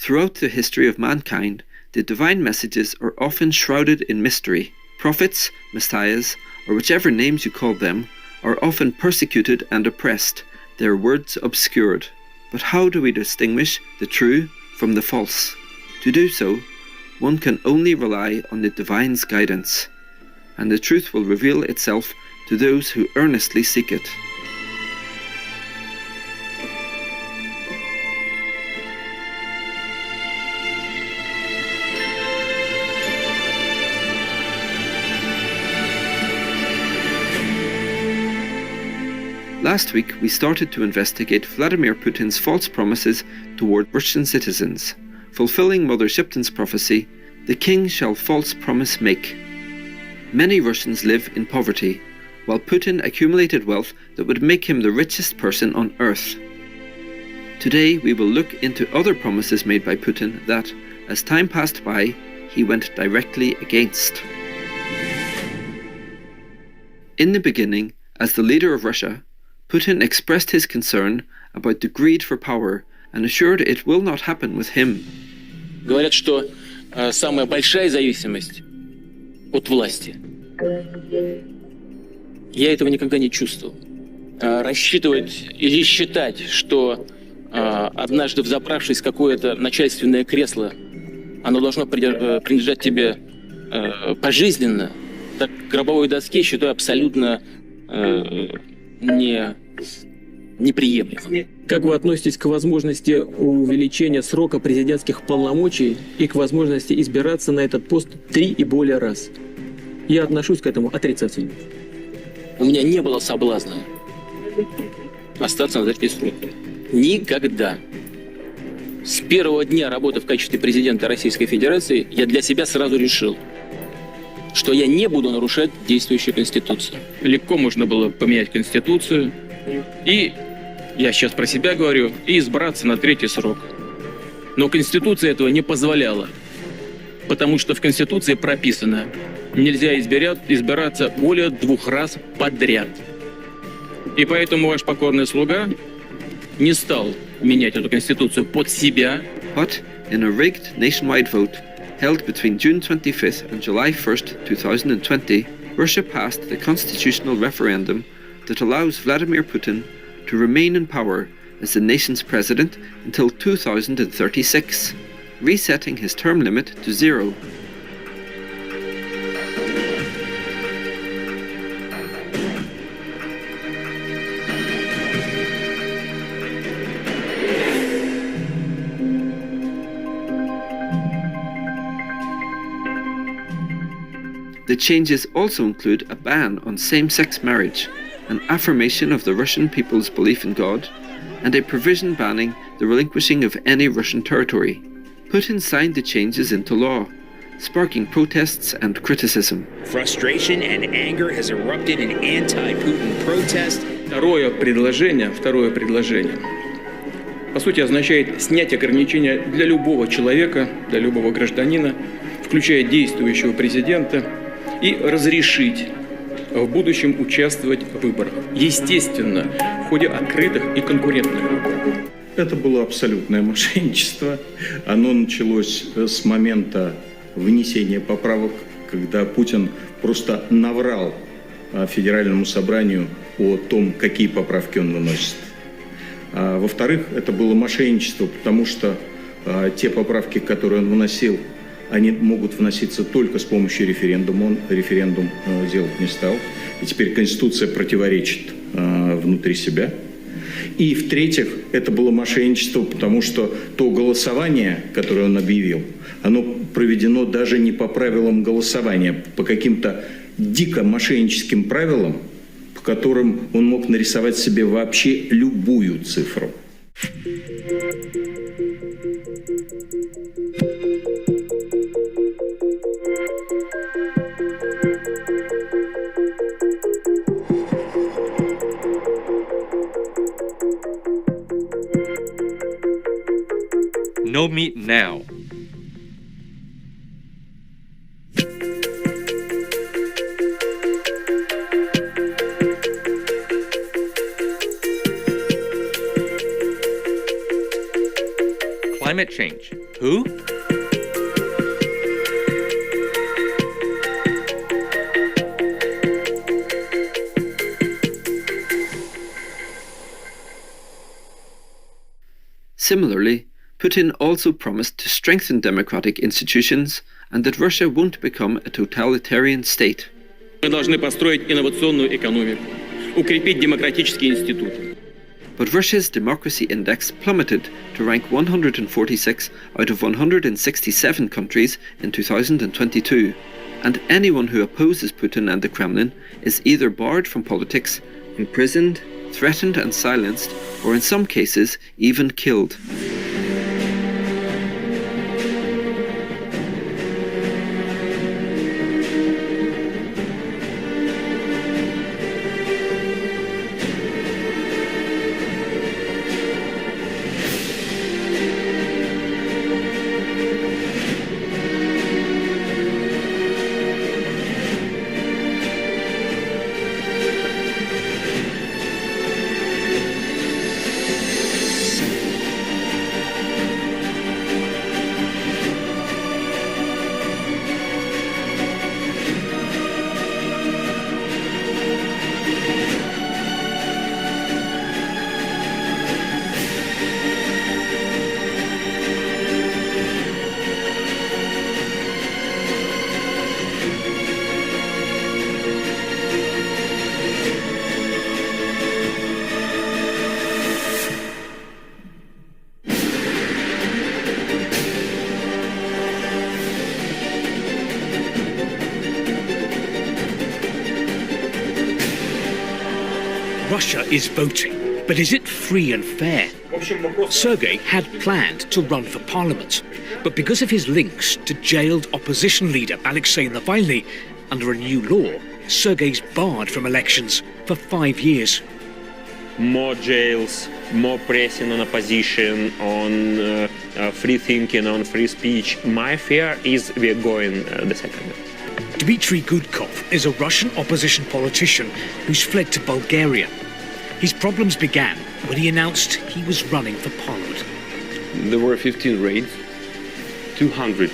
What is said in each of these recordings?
Throughout the history of mankind, the divine messages are often shrouded in mystery. Prophets, messiahs, or whichever names you call them, are often persecuted and oppressed, their words obscured. But how do we distinguish the true from the false? To do so, one can only rely on the divine's guidance, and the truth will reveal itself to those who earnestly seek it. Last week, we started to investigate Vladimir Putin's false promises toward Russian citizens. Fulfilling Mother Shipton's prophecy, the king shall false promise make. Many Russians live in poverty, while Putin accumulated wealth that would make him the richest person on earth. Today, we will look into other promises made by Putin that, as time passed by, he went directly against. In the beginning, as the leader of Russia, Putin expressed his concern about the greed for power and assured it will not happen with him. Говорят, что самая большая зависимость от власти. Я этого никогда не чувствовал. Рассчитывать или считать, что однажды взобравшись в какое-то начальственное кресло, оно должно принадлежать тебе пожизненно, так к гробовой доске считаю абсолютно неприемлемым. Как вы относитесь к возможности увеличения срока президентских полномочий и к возможности избираться на этот пост 3 и более раз? Я отношусь к этому отрицательно. У меня не было соблазна остаться на этой сроке. Никогда. С первого дня работы в качестве президента Российской Федерации я для себя сразу решил, что я не буду нарушать действующую Конституцию. Легко можно было поменять Конституцию и, я сейчас про себя говорю, и избраться на 3-й срок. Но Конституция этого не позволяла, потому что в Конституции прописано, нельзя избираться более 2 раз подряд. И поэтому ваш покорный слуга не стал менять эту Конституцию под себя. But in a rigged nationwide vote held between June 25th and July 1st, 2020, Russia passed the constitutional referendum that allows Vladimir Putin to remain in power as the nation's president until 2036, resetting his term limit to 0. The changes also include a ban on same-sex marriage, an affirmation of the Russian people's belief in God, and a provision banning the relinquishing of any Russian territory. Putin signed the changes into law, sparking protests and criticism. Frustration and anger has erupted in anti-Putin protest. Второе предложение, по сути, означает снять ограничения для любого человека, для любого гражданина, включая действующего президента, и разрешить в будущем участвовать в выборах. Естественно, в ходе открытых и конкурентных выборов. Это было абсолютное мошенничество. Оно началось с момента внесения поправок, когда Путин просто наврал Федеральному собранию о том, какие поправки он выносит. Во-вторых, это было мошенничество, потому что те поправки, которые он выносил, они могут вноситься только с помощью референдума. Он референдум делать не стал. И теперь Конституция противоречит внутри себя. И в-третьих, это было мошенничество, потому что то голосование, которое он объявил, оно проведено даже не по правилам голосования, по каким-то дико мошенническим правилам, по которым он мог нарисовать себе вообще любую цифру. No meat now. Climate change. Who? Similarly, Putin also promised to strengthen democratic institutions and that Russia won't become a totalitarian state. Мы должны построить инновационную экономику, укрепить демократические институты. But Russia's democracy index plummeted to rank 146 out of 167 countries in 2022, and anyone who opposes Putin and the Kremlin is either barred from politics, imprisoned, threatened and silenced, or in some cases even killed. Russia is voting, but is it free and fair? Sergei had planned to run for parliament, but because of his links to jailed opposition leader Alexei Navalny, under a new law, Sergei's barred from elections for 5 years. More jails, more pressing on opposition, on free thinking, on free speech. My fear is we're going the second. Dmitry Gudkov is a Russian opposition politician who's fled to Bulgaria. His problems began when he announced he was running for parliament. There were 15 raids, 200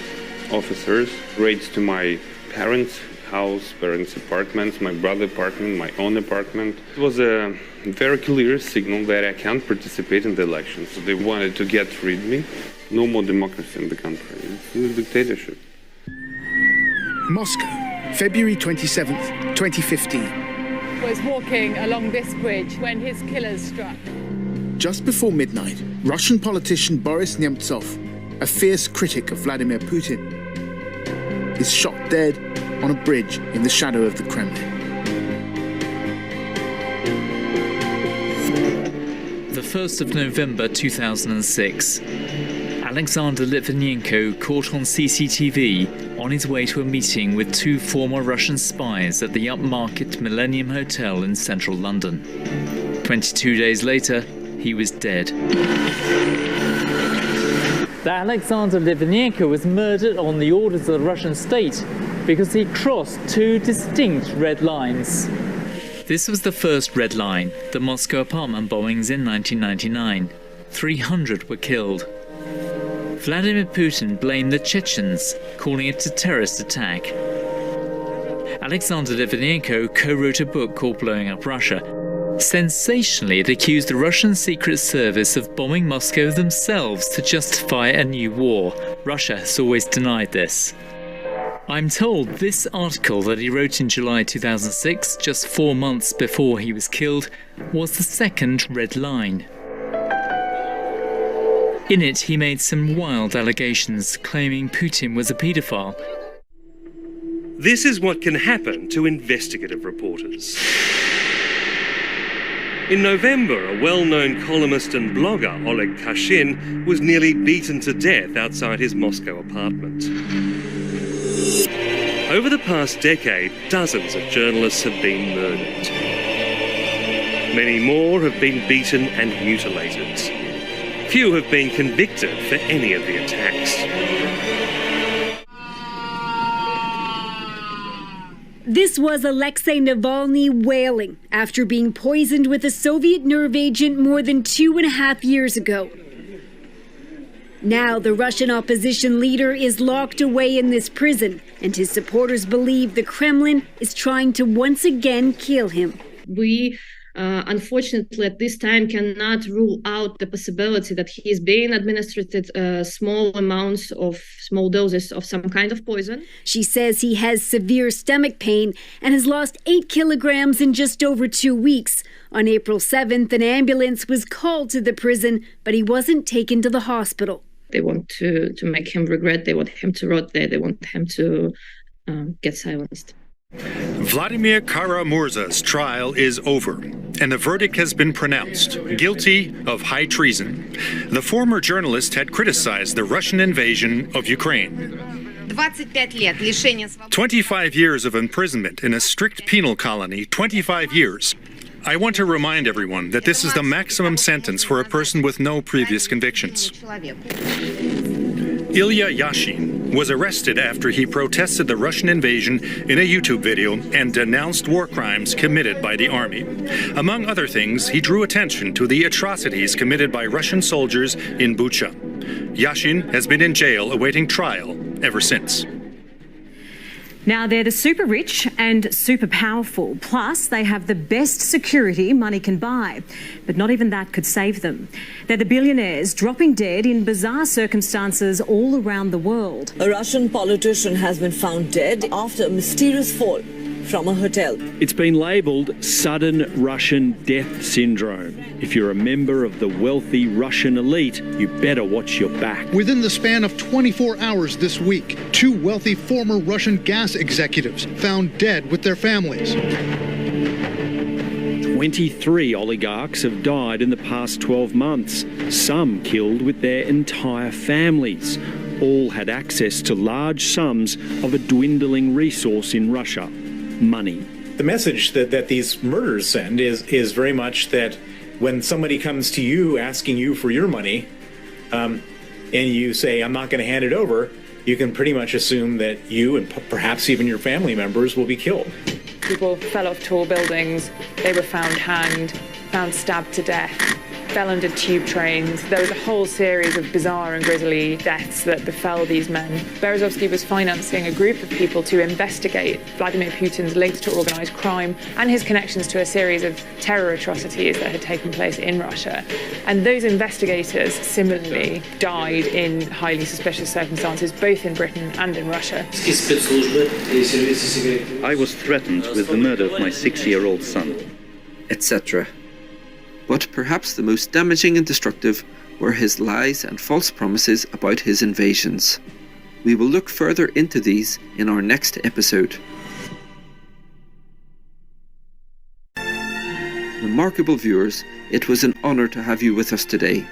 officers, raids to my parents' house, parents' apartments, my brother's apartment, my own apartment. It was a very clear signal that I can't participate in the elections. So they wanted to get rid of me. No more democracy in the country. It's a dictatorship. Moscow, February 27th, 2015. Was walking along this bridge when his killers struck. Just before midnight, Russian politician Boris Nemtsov, a fierce critic of Vladimir Putin, is shot dead on a bridge in the shadow of the Kremlin. The 1st of November 2006. Alexander Litvinenko caught on CCTV on his way to a meeting with 2 former Russian spies at the upmarket Millennium Hotel in central London. 22 days later, he was dead. Alexander Litvinenko was murdered on the orders of the Russian state because he crossed 2 distinct red lines. This was the first red line, the Moscow apartment bombings in 1999. 300 were killed. Vladimir Putin blamed the Chechens, calling it a terrorist attack. Alexander Litvinenko co-wrote a book called Blowing Up Russia. Sensationally, it accused the Russian Secret Service of bombing Moscow themselves to justify a new war. Russia has always denied this. I'm told this article that he wrote in July 2006, just 4 months before he was killed, was the second red line. In it, he made some wild allegations, claiming Putin was a paedophile. This is what can happen to investigative reporters. In November, a well-known columnist and blogger, Oleg Kashin, was nearly beaten to death outside his Moscow apartment. Over the past decade, dozens of journalists have been murdered. Many more have been beaten and mutilated. Few have been convicted for any of the attacks. This was Alexei Navalny wailing after being poisoned with a Soviet nerve agent more than 2.5 years ago. Now the Russian opposition leader is locked away in this prison, and his supporters believe the Kremlin is trying to once again kill him. We unfortunately at this time cannot rule out the possibility that he is being administered small doses of some kind of poison. She says he has severe stomach pain and has lost 8 kilograms in just over 2 weeks. On April 7th, an ambulance was called to the prison, but he wasn't taken to the hospital. They want to make him regret. They want him to rot there. They want him to get silenced. Vladimir Kara-Murza's trial is over, and the verdict has been pronounced guilty of high treason. The former journalist had criticized the Russian invasion of Ukraine. 25 years of imprisonment in a strict penal colony, 25 years. I want to remind everyone that this is the maximum sentence for a person with no previous convictions. Ilya Yashin was arrested after he protested the Russian invasion in a YouTube video and denounced war crimes committed by the army. Among other things, he drew attention to the atrocities committed by Russian soldiers in Bucha. Yashin has been in jail awaiting trial ever since. Now, they're the super rich and super powerful. Plus, they have the best security money can buy. But not even that could save them. They're the billionaires dropping dead in bizarre circumstances all around the world. A Russian politician has been found dead after a mysterious fall from a hotel. It's been labelled sudden Russian death syndrome. If you're a member of the wealthy Russian elite, you better watch your back. Within the span of 24 hours this week, 2 wealthy former Russian gas executives found dead with their families. 23 oligarchs have died in the past 12 months, some killed with their entire families. All had access to large sums of a dwindling resource in Russia. Money. The message that these murders send is very much that when somebody comes to you asking you for your money, and you say, I'm not going to hand it over, you can pretty much assume that you and perhaps even your family members will be killed. People fell off tall buildings, they were found hanged, found stabbed to death, fell under tube trains. There was a whole series of bizarre and grisly deaths that befell these men. Berezovsky was financing a group of people to investigate Vladimir Putin's links to organised crime and his connections to a series of terror atrocities that had taken place in Russia. And those investigators similarly died in highly suspicious circumstances, both in Britain and in Russia. I was threatened with the murder of my 6-year-old son, etc. But perhaps the most damaging and destructive were his lies and false promises about his invasions. We will look further into these in our next episode. Remarkable viewers, it was an honour to have you with us today.